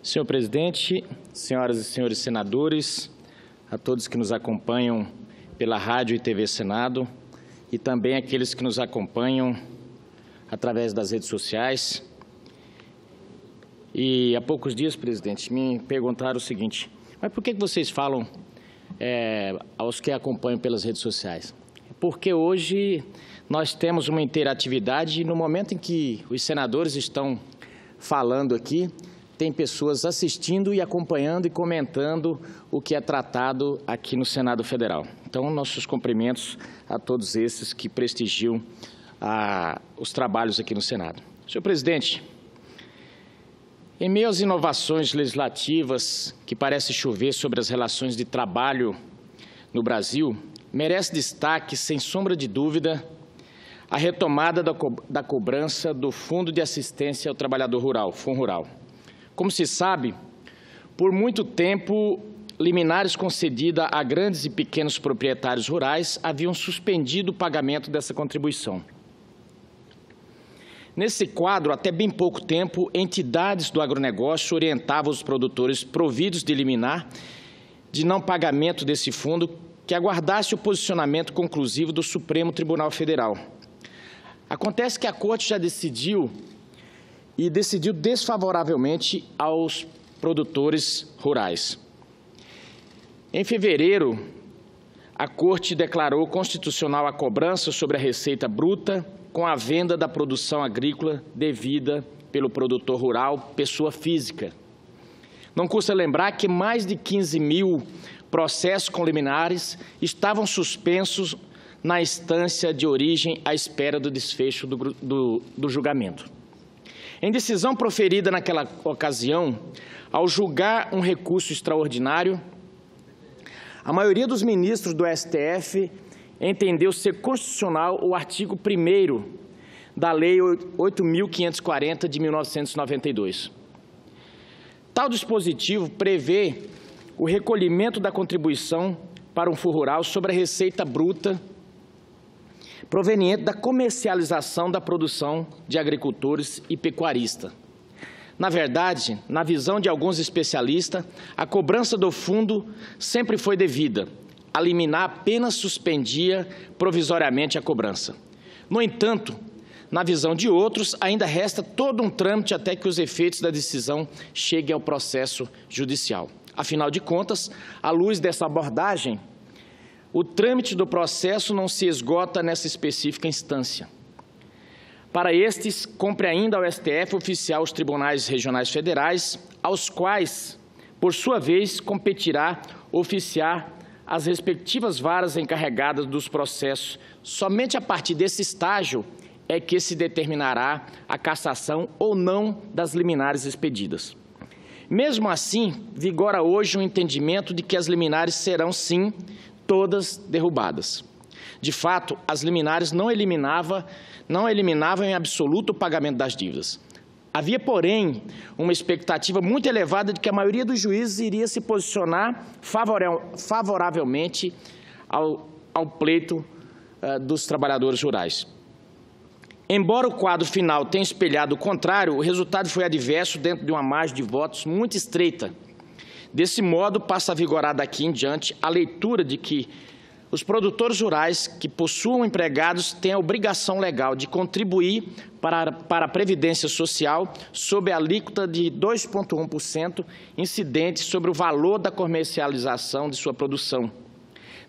Senhor presidente, senhoras e senhores senadores, a todos que nos acompanham pela Rádio e TV Senado e também aqueles que nos acompanham através das redes sociais. E há poucos dias, presidente, me perguntaram o seguinte: mas por que vocês falam aos que acompanham pelas redes sociais? Porque hoje nós temos uma interatividade e no momento em que os senadores estão falando aqui, tem pessoas assistindo e acompanhando e comentando o que é tratado aqui no Senado Federal. Então, nossos cumprimentos a todos esses que prestigiam os trabalhos aqui no Senado. Senhor presidente, em meio às inovações legislativas que parece chover sobre as relações de trabalho no Brasil, merece destaque, sem sombra de dúvida, a retomada da cobrança do Fundo de Assistência ao Trabalhador Rural, FUNRURAL. Como se sabe, por muito tempo, liminares concedidas a grandes e pequenos proprietários rurais haviam suspendido o pagamento dessa contribuição. Nesse quadro, até bem pouco tempo, entidades do agronegócio orientavam os produtores providos de liminar de não pagamento desse fundo que aguardasse o posicionamento conclusivo do Supremo Tribunal Federal. Acontece que a Corte já decidiu desfavoravelmente aos produtores rurais. Em fevereiro, a Corte declarou constitucional a cobrança sobre a receita bruta com a venda da produção agrícola devida pelo produtor rural, pessoa física. Não custa lembrar que mais de 15 mil processos com liminares estavam suspensos na instância de origem à espera do desfecho do julgamento. Em decisão proferida naquela ocasião, ao julgar um recurso extraordinário, a maioria dos ministros do STF entendeu ser constitucional o artigo 1º da Lei 8.540 de 1992. Tal dispositivo prevê o recolhimento da contribuição para um fundo rural sobre a receita bruta proveniente da comercialização da produção de agricultores e pecuaristas. Na verdade, na visão de alguns especialistas, a cobrança do fundo sempre foi devida. A liminar apenas suspendia provisoriamente a cobrança. No entanto, na visão de outros, ainda resta todo um trâmite até que os efeitos da decisão cheguem ao processo judicial. Afinal de contas, à luz dessa abordagem, o trâmite do processo não se esgota nessa específica instância. Para estes, cumpre ainda ao STF oficiar os tribunais regionais federais, aos quais, por sua vez, competirá oficiar as respectivas varas encarregadas dos processos. Somente a partir desse estágio é que se determinará a cassação ou não das liminares expedidas. Mesmo assim, vigora hoje o entendimento de que as liminares serão, sim, todas derrubadas. De fato, as liminares não eliminavam em absoluto o pagamento das dívidas. Havia, porém, uma expectativa muito elevada de que a maioria dos juízes iria se posicionar favoravelmente ao pleito dos trabalhadores rurais. Embora o quadro final tenha espelhado o contrário, o resultado foi adverso dentro de uma margem de votos muito estreita. Desse modo, passa a vigorar daqui em diante a leitura de que os produtores rurais que possuam empregados têm a obrigação legal de contribuir para a Previdência Social sob a alíquota de 2,1% incidente sobre o valor da comercialização de sua produção.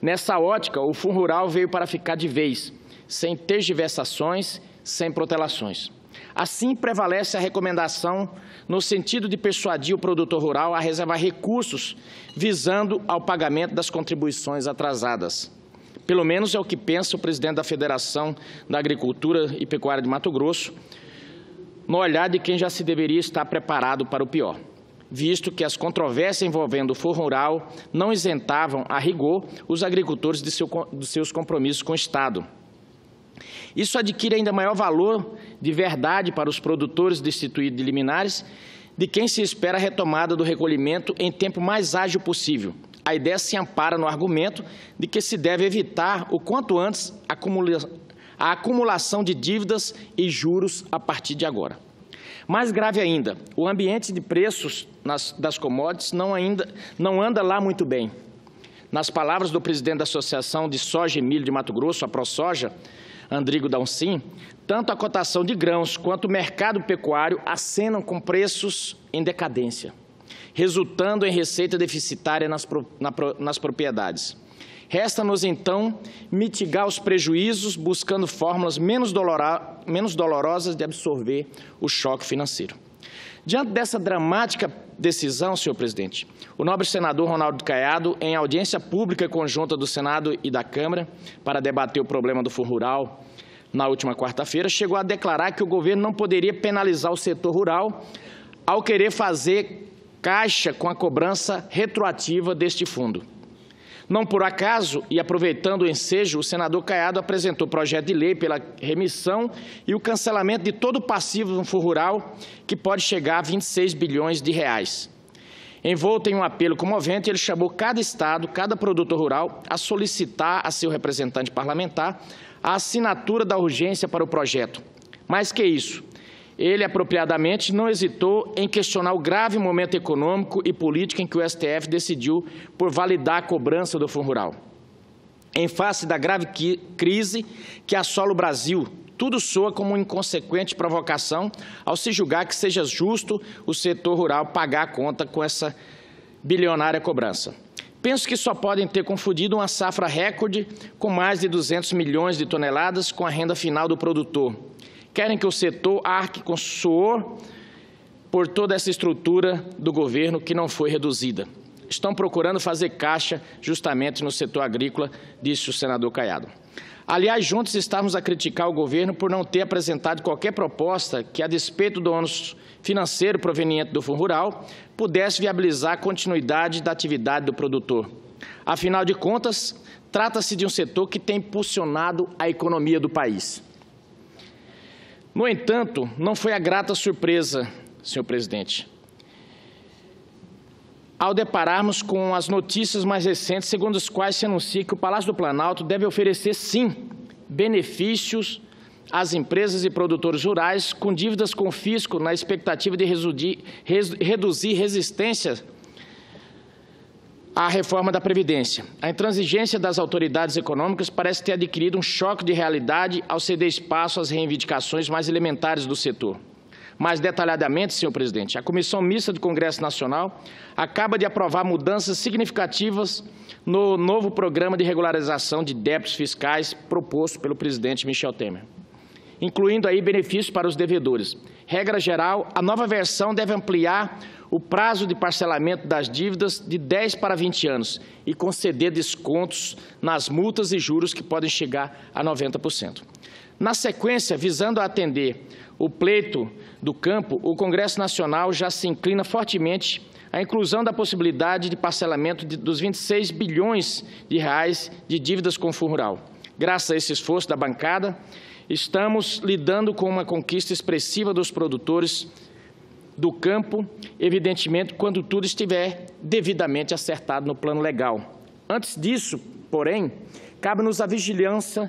Nessa ótica, o Fundo Rural veio para ficar de vez, sem tergiversações, sem protelações. Assim, prevalece a recomendação no sentido de persuadir o produtor rural a reservar recursos visando ao pagamento das contribuições atrasadas. Pelo menos é o que pensa o presidente da Federação da Agricultura e Pecuária de Mato Grosso, no olhar de quem já se deveria estar preparado para o pior, visto que as controvérsias envolvendo o Fundo Rural não isentavam, a rigor, os agricultores dos seus compromissos com o Estado. Isso adquire ainda maior valor de verdade para os produtores destituídos de liminares, de quem se espera a retomada do recolhimento em tempo mais ágil possível. A ideia se ampara no argumento de que se deve evitar, o quanto antes, a acumulação de dívidas e juros a partir de agora. Mais grave ainda, o ambiente de preços das commodities não anda lá muito bem. Nas palavras do presidente da Associação de Soja e Milho de Mato Grosso, a ProSoja, Andrigo Dauncin, tanto a cotação de grãos quanto o mercado pecuário acenam com preços em decadência, resultando em receita deficitária nas propriedades. Resta-nos, então, mitigar os prejuízos, buscando fórmulas menos dolorosas de absorver o choque financeiro. Diante dessa dramática decisão, senhor presidente, o nobre senador Ronaldo Caiado, em audiência pública conjunta do Senado e da Câmara, para debater o problema do Fundo Rural na última quarta-feira, chegou a declarar que o governo não poderia penalizar o setor rural ao querer fazer caixa com a cobrança retroativa deste fundo. Não por acaso, e aproveitando o ensejo, o senador Caiado apresentou projeto de lei pela remissão e o cancelamento de todo o passivo no Fundo Rural, que pode chegar a 26 bilhões de reais. Envolto em um apelo comovente, ele chamou cada estado, cada produtor rural, a solicitar a seu representante parlamentar a assinatura da urgência para o projeto. Mais que isso, ele, apropriadamente, não hesitou em questionar o grave momento econômico e político em que o STF decidiu por validar a cobrança do Fundo Rural. Em face da grave crise que assola o Brasil, tudo soa como uma inconsequente provocação ao se julgar que seja justo o setor rural pagar a conta com essa bilionária cobrança. Penso que só podem ter confundido uma safra recorde com mais de 200 milhões de toneladas com a renda final do produtor. Querem que o setor arque com suor por toda essa estrutura do governo que não foi reduzida. Estão procurando fazer caixa justamente no setor agrícola, disse o senador Caiado. Aliás, juntos estávamos a criticar o governo por não ter apresentado qualquer proposta que, a despeito do ônus financeiro proveniente do Fundo Rural, pudesse viabilizar a continuidade da atividade do produtor. Afinal de contas, trata-se de um setor que tem impulsionado a economia do país. No entanto, não foi a grata surpresa, senhor presidente, ao depararmos com as notícias mais recentes, segundo as quais se anuncia que o Palácio do Planalto deve oferecer, sim, benefícios às empresas e produtores rurais com dívidas com o fisco na expectativa de reduzir resistência à reforma da Previdência. A intransigência das autoridades econômicas parece ter adquirido um choque de realidade ao ceder espaço às reivindicações mais elementares do setor. Mais detalhadamente, senhor presidente, a Comissão Mista do Congresso Nacional acaba de aprovar mudanças significativas no novo programa de regularização de débitos fiscais proposto pelo presidente Michel Temer, incluindo aí benefícios para os devedores. Regra geral, a nova versão deve ampliar o prazo de parcelamento das dívidas de 10 para 20 anos e conceder descontos nas multas e juros que podem chegar a 90%. Na sequência, visando atender o pleito do campo, o Congresso Nacional já se inclina fortemente à inclusão da possibilidade de parcelamento dos 26 bilhões de reais de dívidas com o Fundo Rural. Graças a esse esforço da bancada, estamos lidando com uma conquista expressiva dos produtores do campo, evidentemente, quando tudo estiver devidamente acertado no plano legal. Antes disso, porém, cabe-nos a vigilância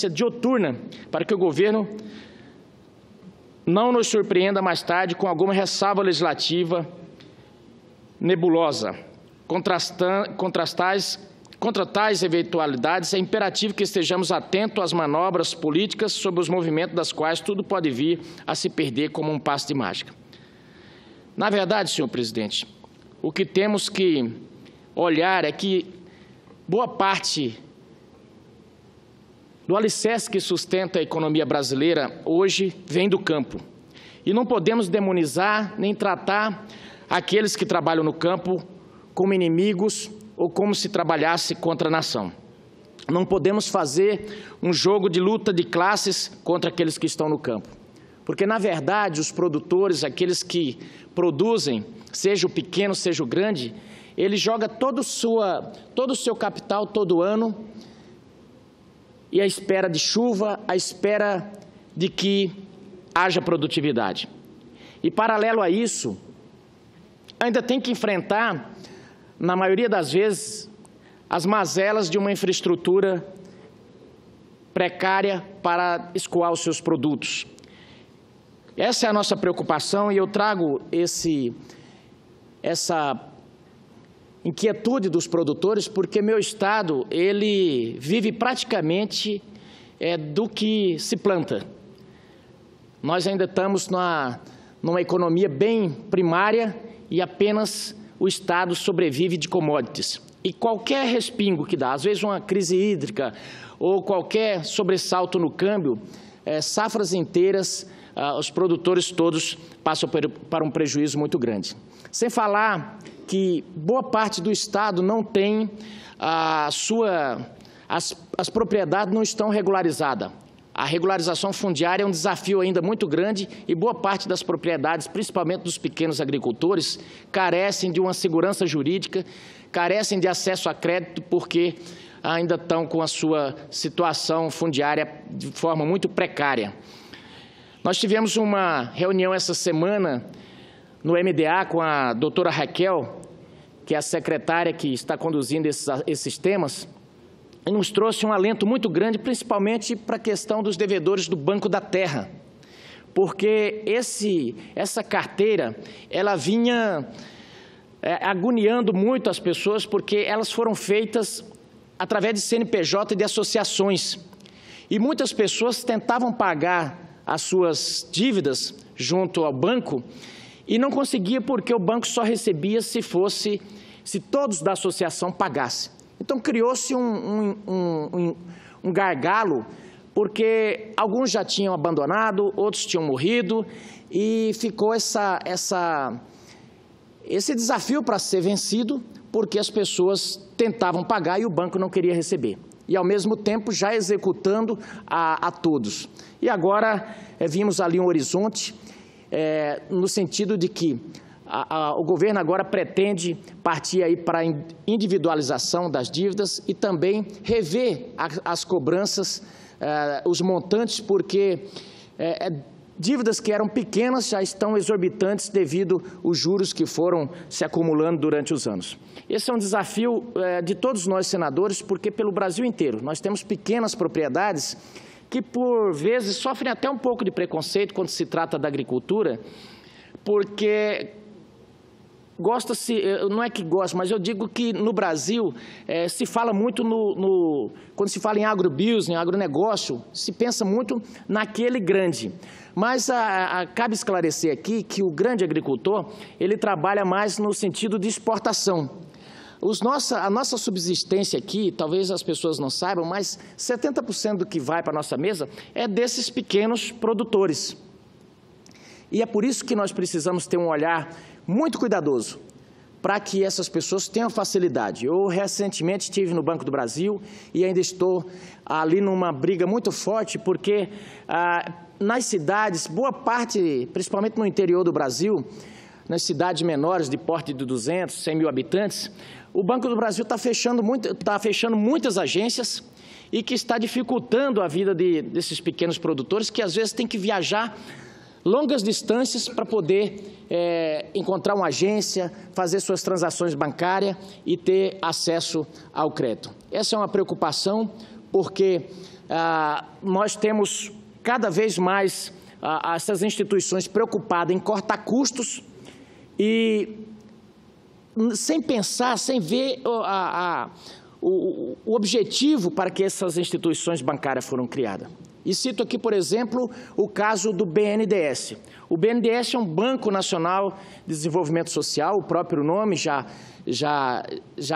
dioturna para que o governo não nos surpreenda mais tarde com alguma ressalva legislativa nebulosa. Contra tais eventualidades, é imperativo que estejamos atentos às manobras políticas sobre os movimentos das quais tudo pode vir a se perder como um passe de mágica. Na verdade, senhor presidente, o que temos que olhar é que boa parte do alicerce que sustenta a economia brasileira hoje vem do campo. E não podemos demonizar nem tratar aqueles que trabalham no campo como inimigos ou como se trabalhasse contra a nação. Não podemos fazer um jogo de luta de classes contra aqueles que estão no campo. Porque, na verdade, os produtores, aqueles que produzem, seja o pequeno, seja o grande, ele joga todo o seu capital todo ano e à espera de chuva, à espera de que haja produtividade. E, paralelo a isso, ainda tem que enfrentar, na maioria das vezes, as mazelas de uma infraestrutura precária para escoar os seus produtos. Essa é a nossa preocupação e eu trago essa inquietude dos produtores, porque meu estado ele vive praticamente do que se planta. Nós ainda estamos numa economia bem primária e apenas o estado sobrevive de commodities. E qualquer respingo que dá, às vezes uma crise hídrica ou qualquer sobressalto no câmbio, safras inteiras, os produtores todos passam para um prejuízo muito grande. Sem falar que boa parte do estado não tem as propriedades não estão regularizadas. A regularização fundiária é um desafio ainda muito grande e boa parte das propriedades, principalmente dos pequenos agricultores, carecem de uma segurança jurídica, carecem de acesso a crédito porque ainda estão com a sua situação fundiária de forma muito precária. Nós tivemos uma reunião essa semana no MDA com a doutora Raquel, que é a secretária que está conduzindo esses temas, e nos trouxe um alento muito grande, principalmente para a questão dos devedores do Banco da Terra, porque essa carteira, ela vinha agoniando muito as pessoas, porque elas foram feitas através de CNPJ e de associações, e muitas pessoas tentavam pagar as suas dívidas junto ao banco e não conseguia porque o banco só recebia se todos da associação pagassem. Então, criou-se um gargalo, porque alguns já tinham abandonado, outros tinham morrido, e ficou esse desafio para ser vencido, porque as pessoas tentavam pagar e o banco não queria receber. E, ao mesmo tempo, já executando a todos. E agora, vimos ali um horizonte, no sentido de que o governo agora pretende partir aí para a individualização das dívidas e também rever as cobranças, os montantes, porque dívidas que eram pequenas já estão exorbitantes devido aos juros que foram se acumulando durante os anos. Esse é um desafio de todos nós senadores, porque pelo Brasil inteiro nós temos pequenas propriedades que, por vezes, sofrem até um pouco de preconceito quando se trata da agricultura, porque gosta-se, não é que gosta, mas eu digo que no Brasil se fala muito quando se fala em agrobusiness, em agronegócio, se pensa muito naquele grande. Mas cabe esclarecer aqui que o grande agricultor, ele trabalha mais no sentido de exportação. A nossa subsistência aqui, talvez as pessoas não saibam, mas 70% do que vai para a nossa mesa é desses pequenos produtores. E é por isso que nós precisamos ter um olhar muito cuidadoso para que essas pessoas tenham facilidade. Eu recentemente estive no Banco do Brasil e ainda estou ali numa briga muito forte, porque nas cidades, boa parte, principalmente no interior do Brasil, nas cidades menores de porte de 200, 100 mil habitantes, o Banco do Brasil está fechando muitas agências e que está dificultando a vida desses pequenos produtores, que às vezes têm que viajar longas distâncias para poder encontrar uma agência, fazer suas transações bancárias e ter acesso ao crédito. Essa é uma preocupação, porque nós temos cada vez mais essas instituições preocupadas em cortar custos e sem pensar, sem ver o objetivo para que essas instituições bancárias foram criadas. E cito aqui, por exemplo, o caso do BNDES. O BNDES é um Banco Nacional de Desenvolvimento Social, o próprio nome já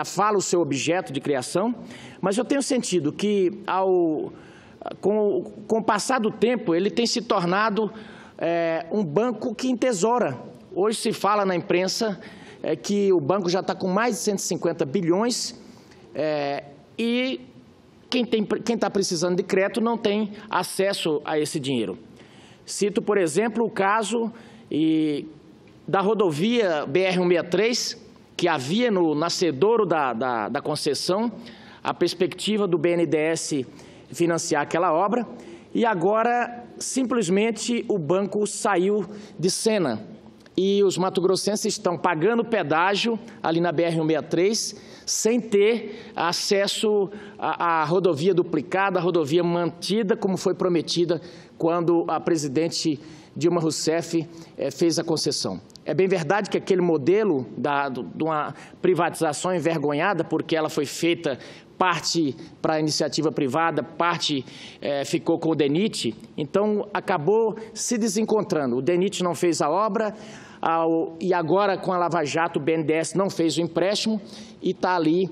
fala o seu objeto de criação, mas eu tenho sentido que, com o passar do tempo, ele tem se tornado um banco que entesoura. Hoje se fala na imprensa que o banco já está com mais de 150 bilhões e quem está precisando de crédito não tem acesso a esse dinheiro. Cito, por exemplo, o caso da rodovia BR-163, que havia no nascedouro da concessão a perspectiva do BNDES financiar aquela obra, e agora, simplesmente, o banco saiu de cena. E os mato-grossenses estão pagando pedágio ali na BR-163, sem ter acesso à rodovia duplicada, à rodovia mantida, como foi prometida quando a presidente Dilma Rousseff fez a concessão. É bem verdade que aquele modelo de uma privatização envergonhada, porque ela foi feita parte para a iniciativa privada, parte ficou com o DENIT, então acabou se desencontrando. O DENIT não fez a obra, e agora com a Lava Jato o BNDES não fez o empréstimo e está ali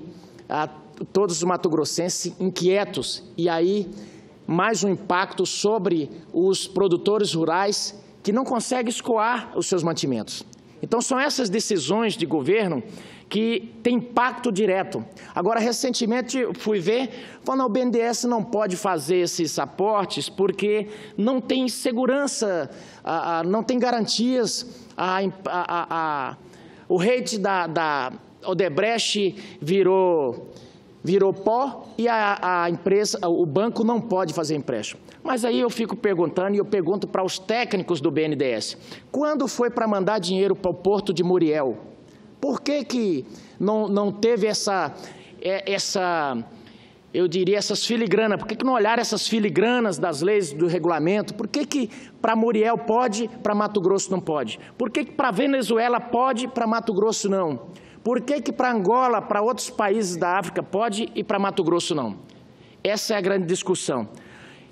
todos os mato-grossenses inquietos. E aí mais um impacto sobre os produtores rurais que não conseguem escoar os seus mantimentos. Então são essas decisões de governo que têm impacto direto. Agora, recentemente, fui ver, falando, o BNDES não pode fazer esses aportes porque não tem segurança, não tem garantias, o rate da Odebrecht virou pó e a empresa, o banco não pode fazer empréstimo. Mas aí eu fico perguntando, e eu pergunto para os técnicos do BNDES, quando foi para mandar dinheiro para o Porto de Muriel? Por que não teve eu diria, essas filigranas? Por que não olharam essas filigranas das leis do regulamento? Por que para Muriel pode, para Mato Grosso não pode? Por que para Venezuela pode, para Mato Grosso não? Por que para Angola, para outros países da África pode e para Mato Grosso não? Essa é a grande discussão.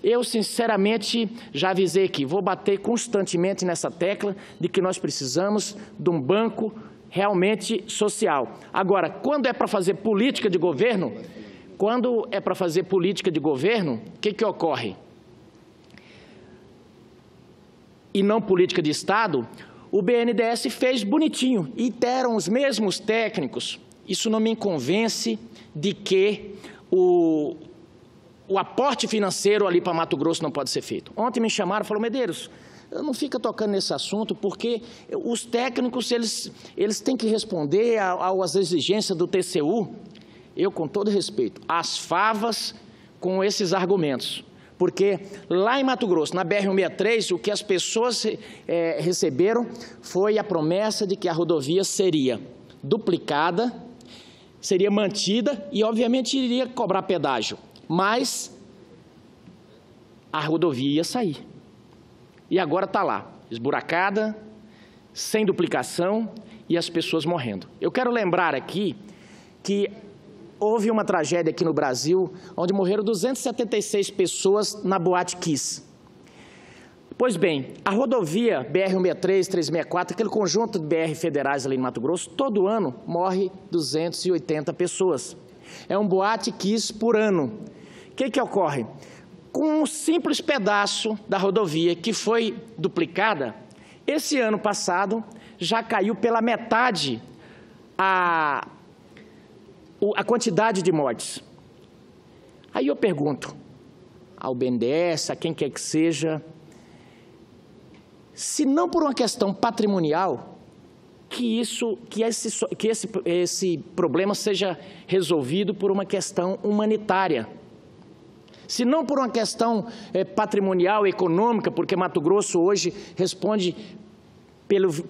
Eu, sinceramente, já avisei aqui, vou bater constantemente nessa tecla de que nós precisamos de um banco realmente social. Agora, quando é para fazer política de governo, o que ocorre? E não política de Estado, o BNDES fez bonitinho e deram os mesmos técnicos. Isso não me convence de que o aporte financeiro ali para Mato Grosso não pode ser feito. Ontem me chamaram e falaram, Medeiros, não fica tocando nesse assunto, porque os técnicos eles têm que responder às exigências do TCU. Eu, com todo respeito, as favas com esses argumentos. Porque lá em Mato Grosso, na BR-163, o que as pessoas receberam foi a promessa de que a rodovia seria duplicada, seria mantida e, obviamente, iria cobrar pedágio. Mas a rodovia ia sair. E agora está lá, esburacada, sem duplicação e as pessoas morrendo. Eu quero lembrar aqui que houve uma tragédia aqui no Brasil, onde morreram 276 pessoas na Boate Kiss. Pois bem, a rodovia BR-163, 364, aquele conjunto de BR federais ali no Mato Grosso, todo ano morre 280 pessoas. É um Boate Kiss por ano. O que ocorre? Com um simples pedaço da rodovia que foi duplicada, esse ano passado já caiu pela metade a quantidade de mortes. Aí eu pergunto ao BNDES, a quem quer que seja, se não por uma questão patrimonial, que esse problema seja resolvido por uma questão humanitária. Se não por uma questão patrimonial, econômica, porque Mato Grosso hoje responde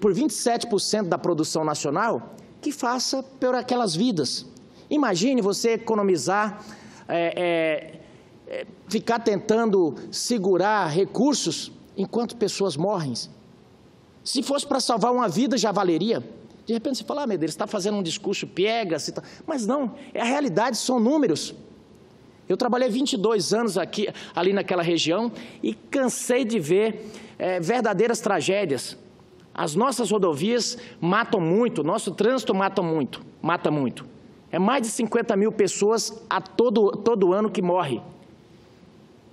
por 27% da produção nacional, que faça por aquelas vidas. Imagine você economizar, ficar tentando segurar recursos enquanto pessoas morrem. Se fosse para salvar uma vida, já valeria. De repente você fala, Medeiros, está fazendo um discurso piegas, mas não, é a realidade, são números. Eu trabalhei 22 anos ali naquela região e cansei de ver verdadeiras tragédias. As nossas rodovias matam muito, nosso trânsito mata muito. É mais de 50 mil pessoas a todo ano que morrem.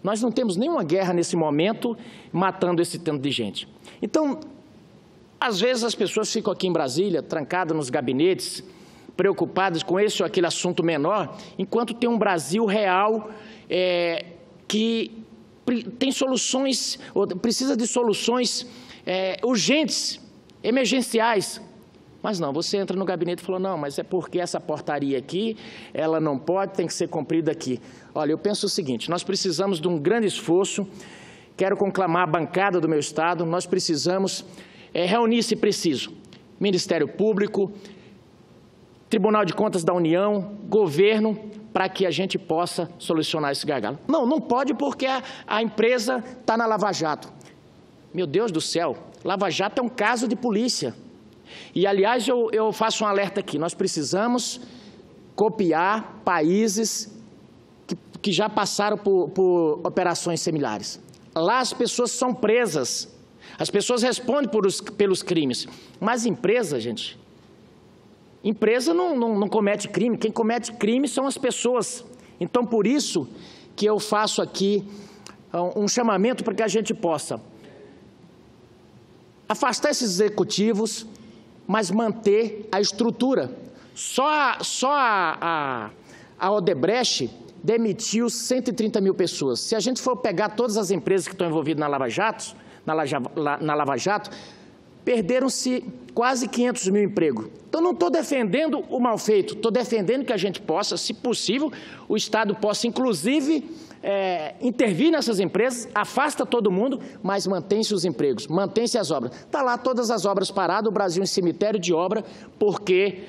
Nós não temos nenhuma guerra nesse momento matando esse tanto de gente. Então, às vezes as pessoas ficam aqui em Brasília, trancadas nos gabinetes, preocupadas com esse ou aquele assunto menor, enquanto tem um Brasil real que tem soluções, ou precisa de soluções urgentes, emergenciais. Mas não, você entra no gabinete e fala, não, mas é porque essa portaria aqui, ela não pode, tem que ser cumprida aqui. Olha, eu penso o seguinte, nós precisamos de um grande esforço, quero conclamar a bancada do meu Estado, nós precisamos reunir, se preciso, Ministério Público, Tribunal de Contas da União, governo, para que a gente possa solucionar esse gargalo. Não pode porque a empresa está na Lava Jato. Meu Deus do céu, Lava Jato é um caso de polícia. E, aliás, eu faço um alerta aqui, nós precisamos copiar países que já passaram por operações similares. Lá as pessoas são presas, as pessoas respondem pelos crimes, mas empresa, gente, empresa não comete crime, quem comete crime são as pessoas. Então, por isso que eu faço aqui um chamamento para que a gente possa afastar esses executivos, mas manter a estrutura. Só a Odebrecht demitiu 130 mil pessoas. Se a gente for pegar todas as empresas que estão envolvidas na Lava Jato, perderam-se quase 500 mil empregos. Então, não estou defendendo o mal feito, estou defendendo que a gente possa, se possível, o Estado possa, inclusive, intervir nessas empresas, afasta todo mundo, mas mantém-se os empregos, mantém-se as obras. Está lá todas as obras paradas, o Brasil em cemitério de obra, porque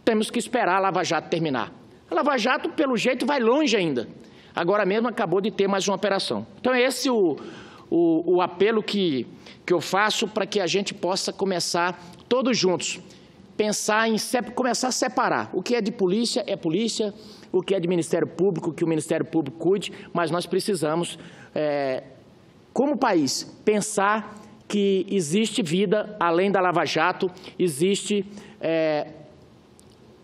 temos que esperar a Lava Jato terminar. A Lava Jato, pelo jeito, vai longe ainda. Agora mesmo acabou de ter mais uma operação. Então, é esse o apelo que eu faço para que a gente possa começar, todos juntos, pensar em começar a separar. O que é de polícia, o que é de Ministério Público, que o Ministério Público cuide, mas nós precisamos, como país, pensar que existe vida além da Lava Jato, existe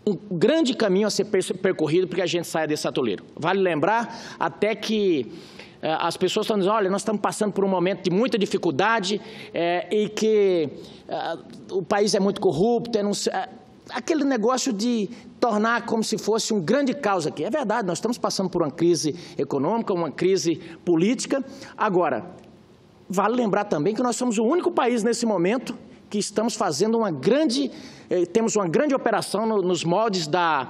um grande caminho a ser percorrido para que a gente saia desse atoleiro. Vale lembrar até que as pessoas estão dizendo, olha, nós estamos passando por um momento de muita dificuldade e que o país é muito corrupto, aquele negócio de tornar como se fosse um grande caos aqui. É verdade, nós estamos passando por uma crise econômica, uma crise política. Agora, vale lembrar também que nós somos o único país nesse momento que estamos fazendo temos uma grande operação nos moldes da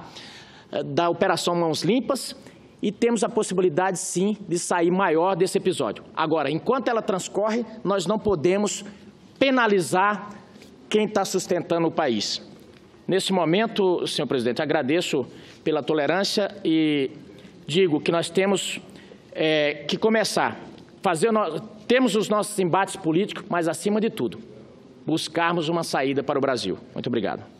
Operação Mãos Limpas e temos a possibilidade, sim, de sair maior desse episódio. Agora, enquanto ela transcorre, nós não podemos penalizar quem está sustentando o país. Nesse momento, senhor presidente, agradeço pela tolerância e digo que nós temos que começar, temos os nossos embates políticos, mas, acima de tudo, buscarmos uma saída para o Brasil. Muito obrigado.